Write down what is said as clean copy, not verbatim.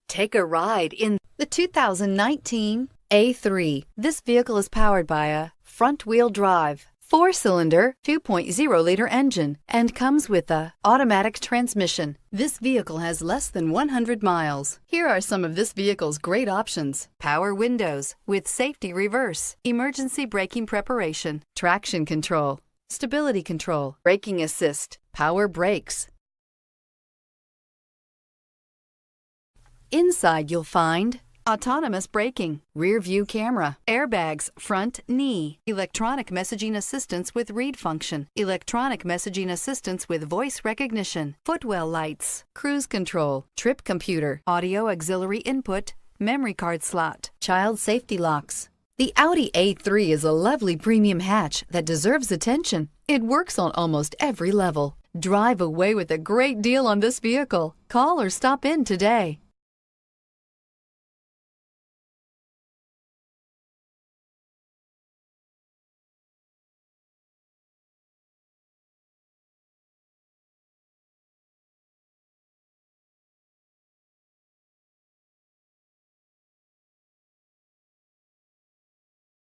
Take a ride in the 2019 A3. This vehicle is powered by a front-wheel drive, 4-cylinder, 2.0-liter engine and comes with a automatic transmission. This vehicle has less than 100 miles. Here are some of this vehicle's great options: power windows with safety reverse, emergency braking preparation, traction control, stability control, braking assist, power brakes. Inside you'll find autonomous braking, rear view camera, airbags, front knee, electronic messaging assistance with read function, electronic messaging assistance with voice recognition, footwell lights, cruise control, trip computer, audio auxiliary input, memory card slot, child safety locks. The Audi A3 is a lovely premium hatch that deserves attention. It works on almost every level. Drive away with a great deal on this vehicle. Call or stop in today.